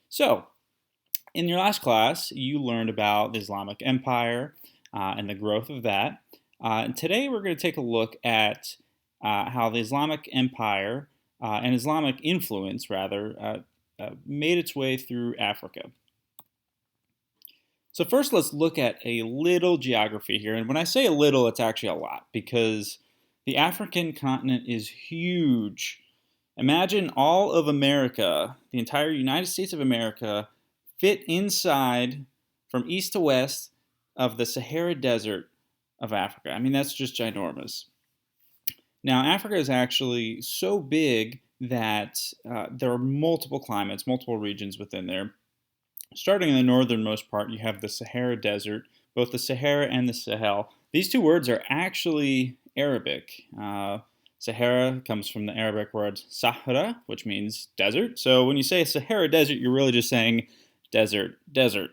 So, in your last class, you learned about the Islamic Empire and the growth of that. And today we're going to take a look at how the Islamic Empire and Islamic influence, rather, made its way through Africa. So, first, let's look at a little geography here. And when I say a little, it's actually a lot because the African continent is huge. Imagine all of America, the entire United States of America, fit inside from east to west of the Sahara Desert of Africa. I mean, that's just ginormous. Now, Africa is actually so big that there are multiple climates, multiple regions within there. Starting in the northernmost part, you have the Sahara Desert, both the Sahara and the Sahel. These two words are actually Arabic. Sahara comes from the Arabic word Sahara, which means desert. So when you say Sahara Desert, you're really just saying desert, desert.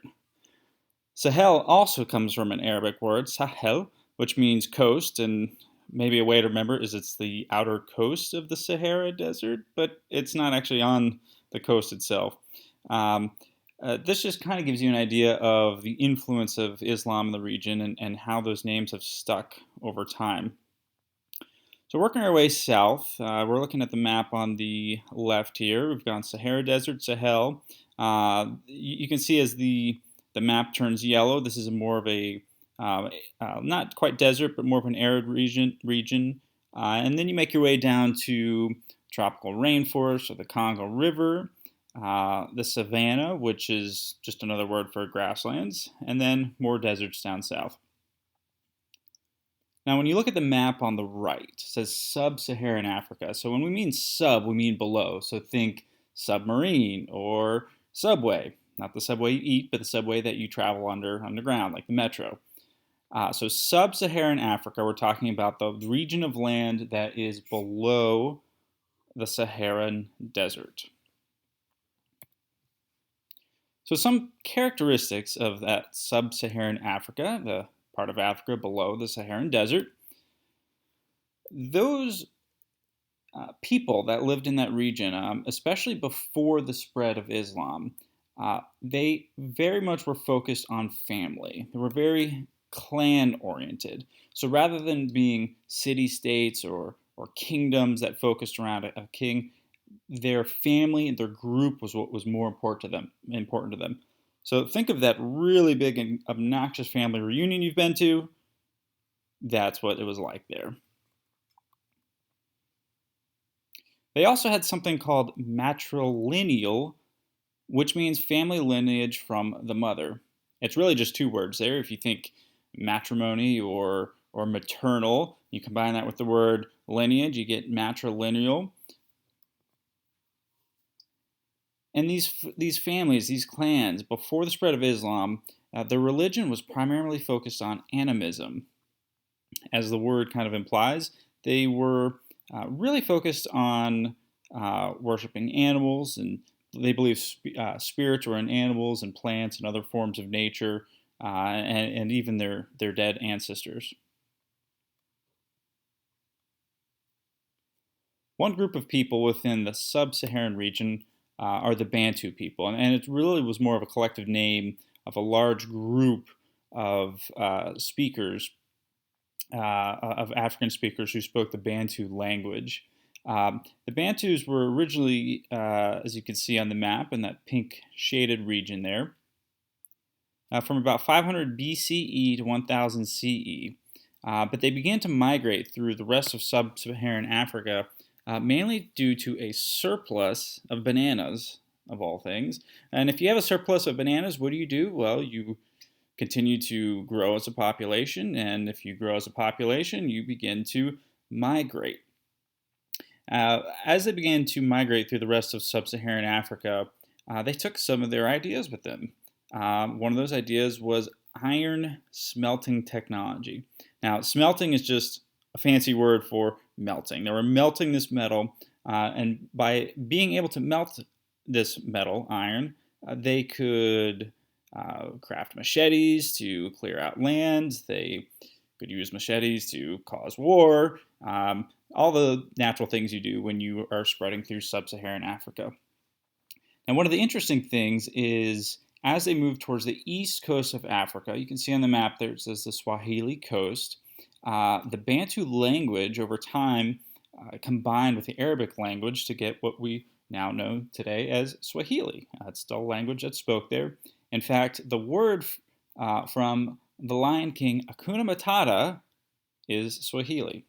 Sahel also comes from an Arabic word, Sahel, which means coast, and maybe a way to remember is it's the outer coast of the Sahara Desert, but it's not actually on the coast itself. Um, this just kind of gives you an idea of the influence of Islam in the region and how those names have stuck over time. So working our way south, we're looking at the map on the left here. We've got Sahara Desert, Sahel. You can see as the map turns yellow, this is more of a not quite desert, but more of an arid region. And then you make your way down to tropical rainforest or the Congo River, the savanna, which is just another word for grasslands, and then more deserts down south. Now, when you look at the map on the right, it says sub-Saharan Africa. So when we mean sub, we mean below. So think submarine or subway. Not the subway you eat, but the subway that you travel underground, like the metro. So sub-Saharan Africa, we're talking about the region of land that is below the Saharan Desert. So some characteristics of that sub-Saharan Africa, the part of Africa below the Saharan Desert, those people that lived in that region, especially before the spread of Islam, they very much were focused on family. They were very clan oriented. So rather than being city states or kingdoms that focused around a king, their family and their group was what was more important to them. So think of that really big and obnoxious family reunion you've been to. That's what it was like there. They also had something called matrilineal, which means family lineage from the mother. It's really just two words there. If you think matrimony or maternal, you combine that with the word lineage, you get matrilineal. And these families, these clans, before the spread of Islam, their religion was primarily focused on animism. As the word kind of implies, they were really focused on worshiping animals, and they believed spirits were in animals and plants and other forms of nature, and even their dead ancestors. One group of people within the sub-Saharan region are the Bantu people, and it really was more of a collective name of a large group of speakers, of African speakers who spoke the Bantu language. The Bantus were originally, as you can see on the map, in that pink shaded region there, from about 500 BCE to 1000 CE. But they began to migrate through the rest of sub-Saharan Africa, mainly due to a surplus of bananas, of all things. And if you have a surplus of bananas, what do? Well, you continue to grow as a population, and if you grow as a population, you begin to migrate. As they began to migrate through the rest of sub-Saharan Africa, they took some of their ideas with them. One of those ideas was iron smelting technology. Now, smelting is just a fancy word for melting. They were melting this metal, and by being able to melt this metal, iron, they could craft machetes to clear out land. They could use machetes to cause war. All the natural things you do when you are spreading through sub-Saharan Africa. And one of the interesting things is as they move towards the east coast of Africa, you can see on the map there it says the Swahili coast. The Bantu language over time combined with the Arabic language to get what we now know today as Swahili. It's still a language that's spoke there. In fact, the word from The Lion King, Hakuna Matata, is Swahili.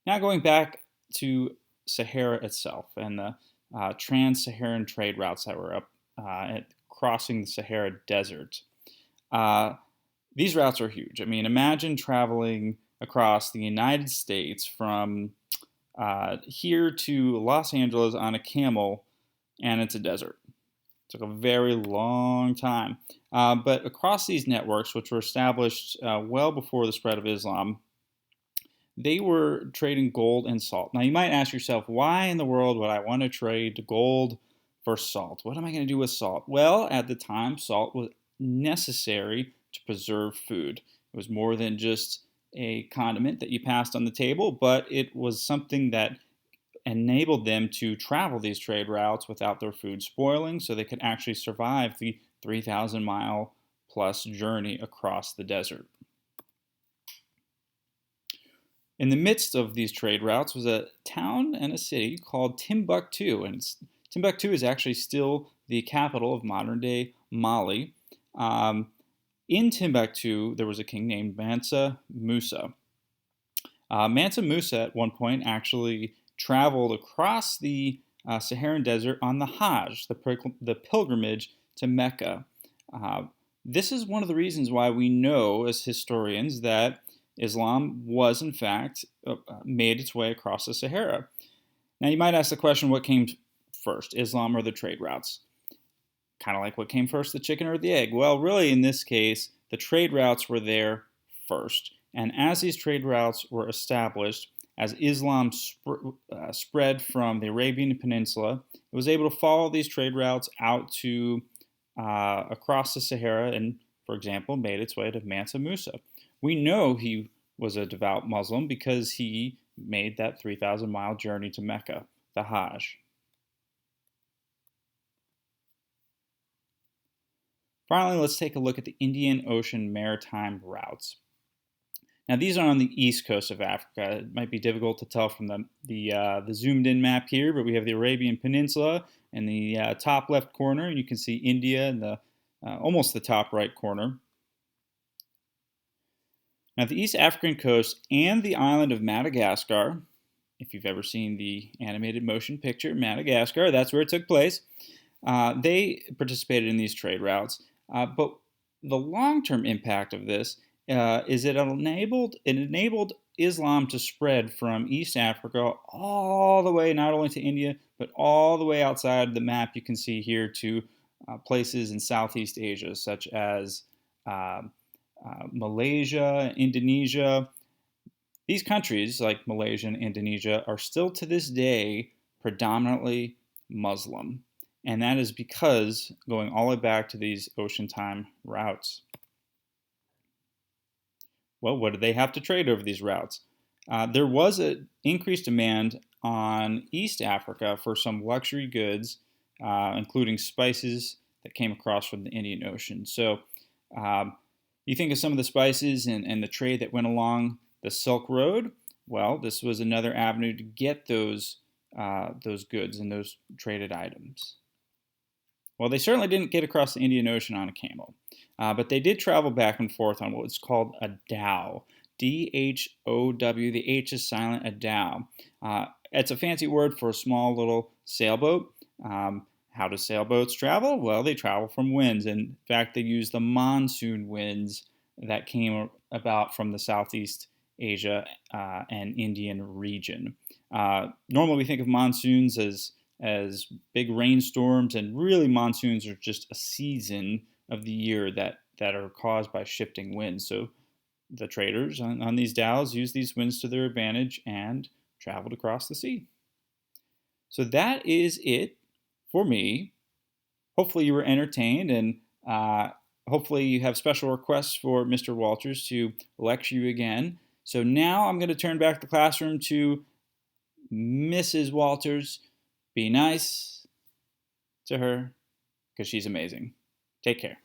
Now going back to Sahara itself and the trans-Saharan trade routes that were up crossing the Sahara Desert. These routes are huge. I mean, imagine traveling across the United States from here to Los Angeles on a camel, and it's a desert. It took a very long time. But across these networks, which were established well before the spread of Islam, they were trading gold and salt. Now, you might ask yourself, why in the world would I want to trade gold for salt? What am I going to do with salt? Well, at the time, salt was necessary to preserve food. It was more than just a condiment that you passed on the table, but it was something that enabled them to travel these trade routes without their food spoiling, so they could actually survive the 3,000-mile plus journey across the desert. In the midst of these trade routes was a town and a city called Timbuktu, and Timbuktu is actually still the capital of modern-day Mali. In Timbuktu, there was a king named Mansa Musa. Mansa Musa, at one point, actually traveled across the Saharan desert on the Hajj, the pilgrimage to Mecca. This is one of the reasons why we know, as historians, that Islam was, in fact, made its way across the Sahara. Now, you might ask the question, what came first, Islam or the trade routes? Kind of like what came first, the chicken or the egg? Well, really, in this case, the trade routes were there first. And as these trade routes were established, as Islam spread from the Arabian Peninsula, it was able to follow these trade routes out to across the Sahara and, for example, made its way to Mansa Musa. We know he was a devout Muslim because he made that 3,000-mile journey to Mecca, the Hajj. Finally, let's take a look at the Indian Ocean maritime routes. Now, these are on the east coast of Africa. It might be difficult to tell from the zoomed-in map here, but we have the Arabian Peninsula in the top left corner, and you can see India in the almost the top right corner. Now, the East African coast and the island of Madagascar, if you've ever seen the animated motion picture Madagascar, that's where it took place. They participated in these trade routes, but the long-term impact of this is it enabled Islam to spread from East Africa all the way, not only to India, but all the way outside the map you can see here to places in Southeast Asia, such as Malaysia, Indonesia. These countries, like Malaysia and Indonesia, are still to this day predominantly Muslim. And that is because going all the way back to these ocean time routes. Well, what did they have to trade over these routes? There was an increased demand on East Africa for some luxury goods, including spices that came across from the Indian Ocean. So you think of some of the spices and the trade that went along the Silk Road. Well, this was another avenue to get those goods and those traded items. Well, they certainly didn't get across the Indian Ocean on a camel, but they did travel back and forth on what's called a dhow. D-H-O-W. The H is silent, a dhow. It's a fancy word for a small little sailboat. How do sailboats travel? Well, they travel from winds. In fact, they use the monsoon winds that came about from the Southeast Asia and Indian region. Normally, we think of monsoons as big rainstorms, and really monsoons are just a season of the year that are caused by shifting winds. So the traders on these dhows used these winds to their advantage and traveled across the sea. So that is it for me. Hopefully you were entertained, and hopefully you have special requests for Mr. Walters to lecture you again. So now I'm going to turn back the classroom to Mrs. Walters. Be nice to her because she's amazing. Take care.